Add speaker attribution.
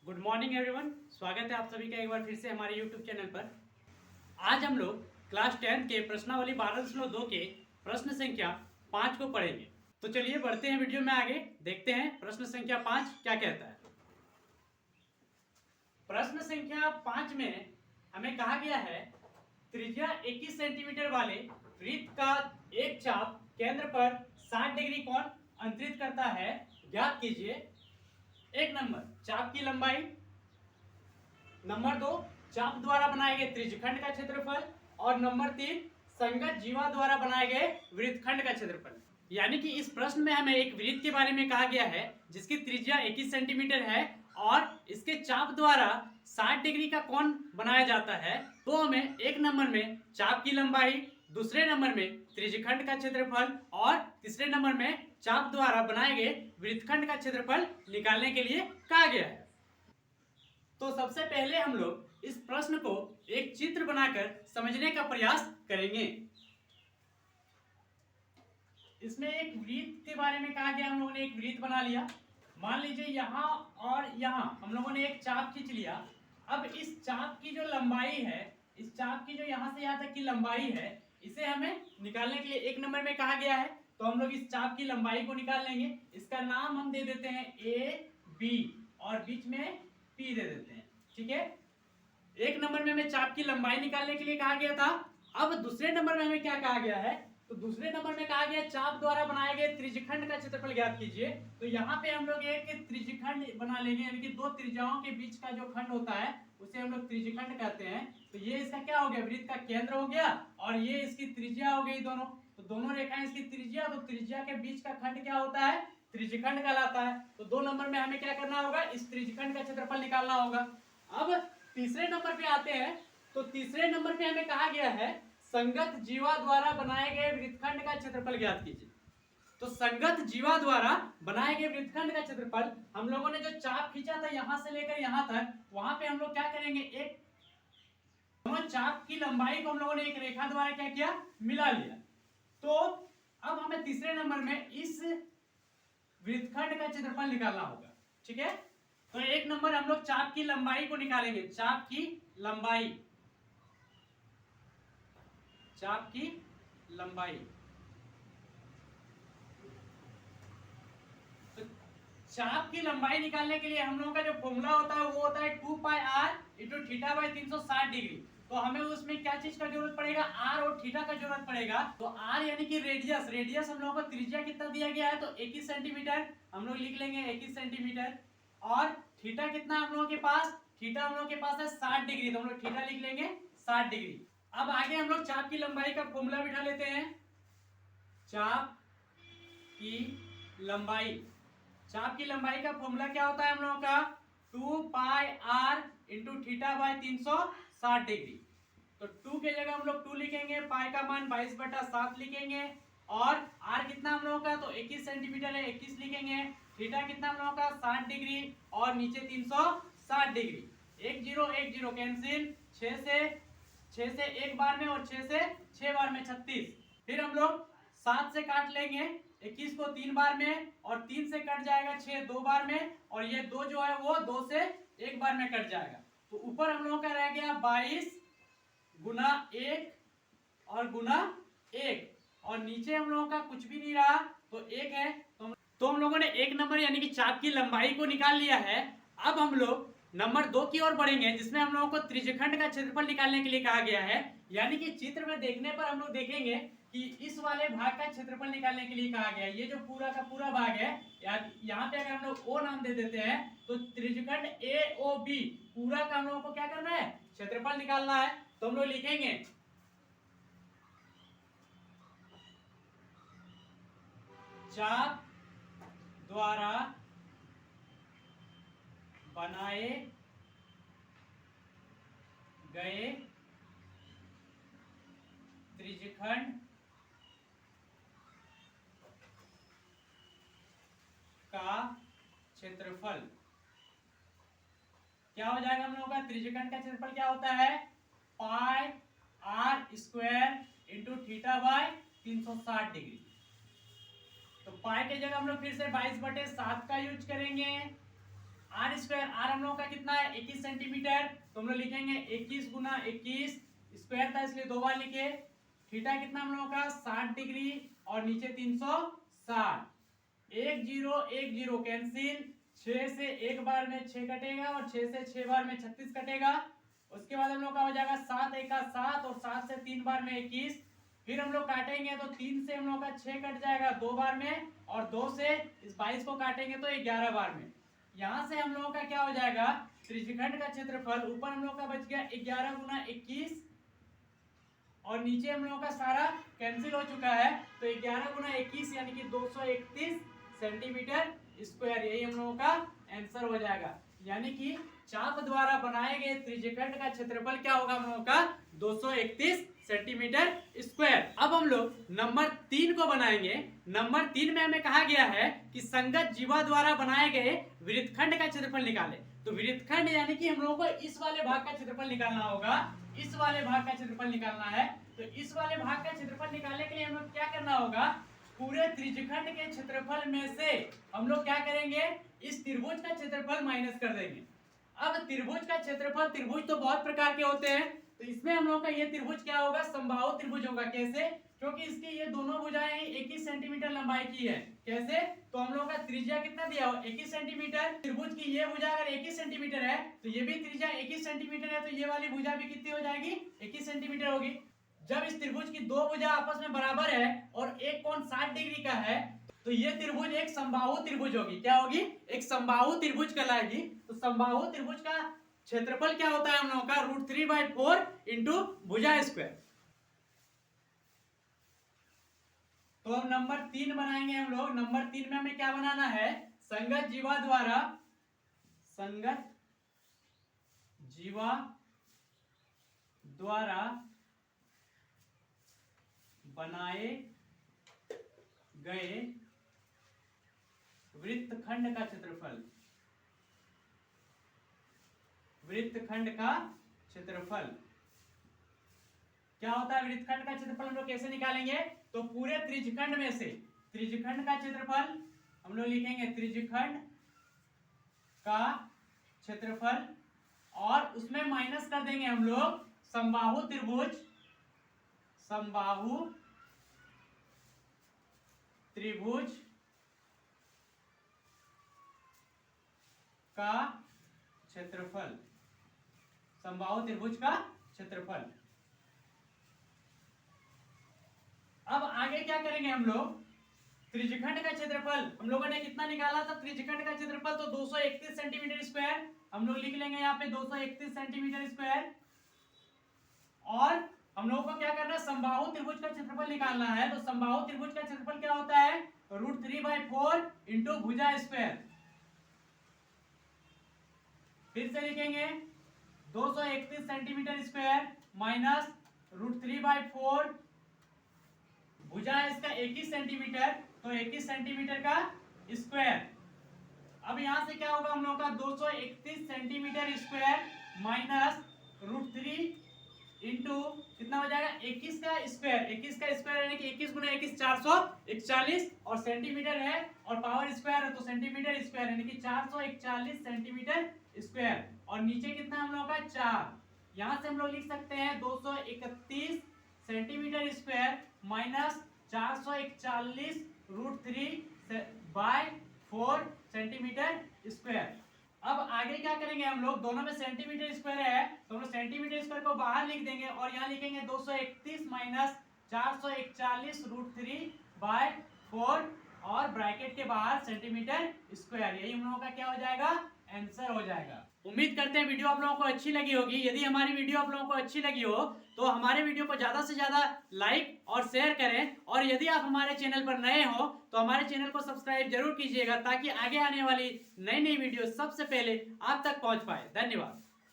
Speaker 1: Good morning everyone, स्वागत है आप सभी का एक बार फिर से हमारे यूट्यूब चैनल पर। आज हम लोग क्लास 10 के प्रश्नावली 12.2 के प्रश्न संख्या 5 को पढ़ेंगे। तो चलिए बढ़ते हैं वीडियो में आगे, देखते हैं प्रश्न संख्या 5 क्या कहता है। प्रश्न संख्या 5 में हमें कहा गया है त्रिज्या 21 सेंटीमीटर वाले वृत्त का एक चाप केंद्र पर 60 डिग्री कोण अंतरित करता है, ज्ञात कीजिए। एक नंबर चाप की लंबाई, नंबर 2 चाप द्वारा बनाए गए त्रिज्यखंड का क्षेत्रफल, और नंबर 3 संगत जीवा द्वारा बनाए गए वृत्तखंड का क्षेत्रफल। यानी कि इस प्रश्न में हमें एक वृत्त के बारे में कहा गया है जिसकी त्रिज्या 21 सेंटीमीटर है और इसके चाप द्वारा 60 डिग्री का कोण बनाया जाता है। तो हमें एक नंबर में चाप की लंबाई, दूसरे नंबर में त्रिज्यखंड का क्षेत्रफल और तीसरे नंबर में चाप द्वारा बनाए गए वृत्तखंड का क्षेत्रफल निकालने के लिए कहा गया है। तो सबसे पहले हम लोग इस प्रश्न को एक चित्र बनाकर समझने का प्रयास करेंगे। इसमें एक वृत्त के बारे में कहा गया, हम लोगों ने एक वृत्त बना लिया। मान लीजिए यहाँ और यहाँ हम लोगों ने एक चाप खींच लिया। अब इस चाप की जो लंबाई है, इस चाप की जो यहाँ से यहाँ तक की लंबाई है, इसे हमें निकालने के लिए एक नंबर में कहा गया है। तो हम लोग इस चाप की लंबाई को निकाल लेंगे। इसका नाम हम दे देते हैं ए बी और बीच में पी दे देते हैं, ठीक है। एक नंबर में हमें चाप की लंबाई निकालने के लिए कहा गया था। अब दूसरे नंबर में हमें क्या कहा गया है, तो दूसरे नंबर में कहा गया चाप द्वारा बनाए गए त्रिज्यखंड का क्षेत्रफल ज्ञात कीजिए। तो यहाँ पे हम लोग एक त्रिज्यखंड बना लेंगे, यानी कि दो त्रिज्याओं के बीच का जो खंड होता है उसे हम लोग त्रिज्यखंड कहते हैं। तो ये इसका क्या हो गया, वृत्त का केंद्र हो गया और ये इसकी त्रिज्या हो गई दोनों। तो दोनों रेखाएं इसकी त्रिज्या, तो त्रिज्या के बीच का खंड क्या होता है, त्रिज्यखंड कहलाता है। तो दो नंबर में हमें क्या करना होगा, इस त्रिज्यखंड का क्षेत्रफल निकालना होगा। अब तीसरे नंबर पे आते हैं। तो तीसरे नंबर पे हमें कहा गया है संगत जीवा द्वारा बनाए गए वृत्तखंड का क्षेत्रफल ज्ञात कीजिए। तो संगत जीवा द्वारा बनाए गए वृत्तखंड का क्षेत्रफल, हम लोगों ने जो चाप खींचा था यहां से लेकर यहां तक, वहां पे हम लोग क्या करेंगे, एक दोनों चाप की लंबाई को हम लोगों ने एक रेखा द्वारा क्या किया, मिला लिया। तो अब हमें तीसरे नंबर में इस वृत्तखंड का क्षेत्रफल निकालना होगा, ठीक है। तो एक नंबर हम लोग चाप की लंबाई को निकालेंगे। चाप की लंबाई, चाप की लंबाई, तो चाप की लंबाई निकालने के लिए हम लोगों का जो फॉर्मूला होता है वो होता है 2 pi r into theta by 360 degree. तो हमें उसमें क्या चीज का जरूरत पड़ेगा, आर और थीटा का जरूरत पड़ेगा। तो आर यानी कि रेडियस, रेडियस हम लोगों को त्रिज्या कितना दिया गया है, तो 21 सेंटीमीटर हम लोग लिख लेंगे 21 सेंटीमीटर। और थीटा कितना हम लोगों के पास, थीटा हम लोगों के पास है 60 डिग्री, तो हम लोग थीटा लिख लेंगे 60 डिग्री। अब आगे हम लोग चाप की लंबाई का फॉर्मूला बिठा लेते हैं। चाप की लंबाई, चाप की लंबाई का फॉर्मूला क्या होता है हम लोगों का, 2 pi r into theta by 360 degree. तो 2 के जगह हम लोग 2 लिखेंगे, पाई का मान 22/7 लिखेंगे, और आर कितना हम लोगों का, तो 21 सेंटीमीटर है, 21 लिखेंगे। थीटा कितना हम लोगों का 60 डिग्री और नीचे 360 डिग्री। 1 0 1 0 कैंसिल, 6 से एक बार में और 6 से 6 बार में 36। फिर हम लोग 7 से काट लेंगे 21 को 3 बार में, और 3 से कट जाएगा 6 2 बार में, और ये 2 जो है वो 2 से एक बार में कट जाएगा। तो ऊपर हम लोगों का रह गया 22 गुना 1 और गुना 1, और नीचे हम लोगों का कुछ भी नहीं रहा तो 1 है। तो हम लोगों ने एक नंबर यानी कि चाप की लंबाई को निकाल लिया है। अब हम लोग नंबर 2 की ओर बढ़ेंगे जिसमें हम लोगों को त्रिज्यखंड का क्षेत्रफल निकालने के लिए कहा गया है। यानी कि चित्र में देखने पर हम लोग देखेंगे कि इस वाले भाग का क्षेत्रफल निकालने के लिए कहा गया है। ये जो पूरा का पूरा भाग है, यहाँ पे अगर हम लोग ओ नाम दे देते हैं तो त्रिज्यखंड ए ओ बी पूरा का हम लोगों को क्या करना है, क्षेत्रफल निकालना है। तो हम लोग लिखेंगे चाप द्वारा बनाए गए त्रिज्यखंड का क्षेत्रफल क्या हो जाएगा हम लोगों का, त्रिज्यखंड का क्षेत्रफल क्या होता है, pi r square into theta by 360 degree. तो पाई के जगह हम लोग फिर से 22/7 का यूज करेंगे, आर स्क्वायर, आर हम लोगों का कितना है 21 सेंटीमीटर, तो हम लोग लिखेंगे 21 गुना 21, स्क्वायर था इसलिए 2 बार लिखे। थीटा कितना हम लोगों का 60 डिग्री और नीचे 360, 1 0 1 0 कैंसिल, 6 से एक बार में 6 कटेगा और 6 से 6 बार में 36 कटेगा। उसके बाद हम लोग का हो जाएगा 7 1 का 7 और 7 से 3 बार में 21, फिर हम लोग काटेंगे तो 3 से हम लोग का 6 कट जाएगा 2 बार में और 2 से इस 22 को काटेंगे तो 11 बार में। यहाँ से हम लोगों का क्या हो जाएगा, त्रिज्यखंड का क्षेत्रफल ऊपर हम लोग का बच गया 11 गुना 21 और नीचे हम लोगों का सारा कैंसिल हो चुका है, तो 11 गुना 21 यानी कि 231 सेंटीमीटर स्क्वायर, यही हम लोगों का आंसर हो जाएगा। यानी कि चाप द्वारा बनाए गए त्रिज्यखंड का क्षेत्रफल क्या होगा हम लोगों का 231 सेंटीमीटर स्क्वायर। अब हम लोग नंबर 3 को बनाएंगे। नंबर 3 में हमें कहा गया है कि संगत जीवा द्वारा बनाए गए वृत्तखंड का क्षेत्रफल निकालें। तो वृत्तखंड यानी कि हम लोगों को इस वाले भाग का क्षेत्रफल निकालना होगा, इस वाले भाग का क्षेत्रफल निकालना है। तो इस वाले भाग का क्षेत्रफल निकालने के लिए हम लोग क्या करना होगा, पूरे त्रिज्यखंड के क्षेत्रफल में से हम लोग क्या करेंगे, इस त्रिभुज का क्षेत्रफल माइनस कर देंगे। अब त्रिभुज का क्षेत्रफल, त्रिभुज तो बहुत प्रकार के होते हैं, तो इसमें हम लोग का ये त्रिभुज क्या होगा, समबाहु त्रिभुज होगा। कैसे, क्योंकि इसकी ये दोनों भुजाएं 21 सेंटीमीटर लंबाई की है। कैसे, तो हम लोग का त्रिज्या कितना दिया हो 21 सेंटीमीटर, त्रिभुज की ये भुजा अगर 21 सेंटीमीटर है तो ये भी त्रिज्या 21 सेंटीमीटर है, तो ये वाली भुजा भी कितनी हो जाएगी 21 सेंटीमीटर होगी। जब इस त्रिभुज की दो भुजा आपस में बराबर है और एक कोण 60 डिग्री का है तो ये त्रिभुज एक समबाहु त्रिभुज होगी। क्या होगी, एक समबाहु त्रिभुज कहलाएगी। तो समबाहु त्रिभुज का क्षेत्रफल क्या होता है हम लोगों का √3/4 इंटू भुजा स्क्वायर। तो अब नंबर 3 बनाएंगे हम लोग। नंबर 3 में हमें क्या बनाना है, संगत जीवा द्वारा, संगत जीवा द्वारा बनाए गए वृत्तखंड का क्षेत्रफल, वृत्तखंड का क्षेत्रफल क्या होता है, वृत्तखंड का क्षेत्रफल हम लोग कैसे निकालेंगे, तो पूरे त्रिज्यखंड में से, त्रिज्यखंड का क्षेत्रफल हम लोग लिखेंगे त्रिज्यखंड का क्षेत्रफल और उसमें माइनस कर देंगे हम लोग समबाहु त्रिभुज, समबाहु त्रिभुज का क्षेत्रफल, समबाहु त्रिभुज का क्षेत्रफल। अब आगे क्या करेंगे हम लोग, त्रिज्यखंड का क्षेत्रफल हम लोगों ने कितना निकाला था, त्रिज्यखंड का क्षेत्रफल तो 231 सेंटीमीटर स्क्वायर, हम लोग लिख लेंगे यहाँ पे 231 सेंटीमीटर स्क्वायर। और हम लोगों को क्या करना है, समबाहु त्रिभुज का क्षेत्रफल निकालना है। तो समबाहु त्रिभुज का क्षेत्रफल क्या होता है, √3/4 इंटू भुजा स्क्वायर। फिर से लिखेंगे 231 सेंटीमीटर स्क्वायर माइनस √3/4, भुजा इसका 21 सेंटीमीटर, तो 21 सेंटीमीटर का स्क्वायर। अब यहां से क्या होगा हम लोगों का 231 सेंटीमीटर स्क्वायर माइनस √3 इंटू कितना हो जाएगा 21 का स्क्वायर, 21 का स्क्वायर यानी कि 21 गुना 21 441 और सेंटीमीटर है और पावर स्क्वायर है तो सेंटीमीटर स्क्वायर यानी कि 441 सेंटीमीटर स्क्वायर। और नीचे कितना हम लोगों का 4, यहां से हम लोग लिख सकते हैं 231 centimetre square minus 441 √3/4 centimetre square. अब आगे क्या करेंगे हम लोग, दोनों में सेंटीमीटर स्क्वायर है तो हम लोग सेंटीमीटर स्क्वायर को बाहर लिख देंगे और यहाँ लिखेंगे 231 माइनस 441 √3/4 और ब्रैकेट के बाहर सेंटीमीटर स्क्वायर, यही हम लोगों का क्या हो जाएगा, आंसर हो जाएगा। उम्मीद करते हैं वीडियो आप लोगों को अच्छी लगी होगी। यदि हमारी वीडियो आप लोगों को अच्छी लगी हो तो हमारे वीडियो को ज्यादा से ज्यादा लाइक और शेयर करें और यदि आप हमारे चैनल पर नए हो तो हमारे चैनल को सब्सक्राइब जरूर कीजिएगा ताकि आगे आने वाली नई नई वीडियो सबसे पहले आप तक पहुंच पाए। धन्यवाद।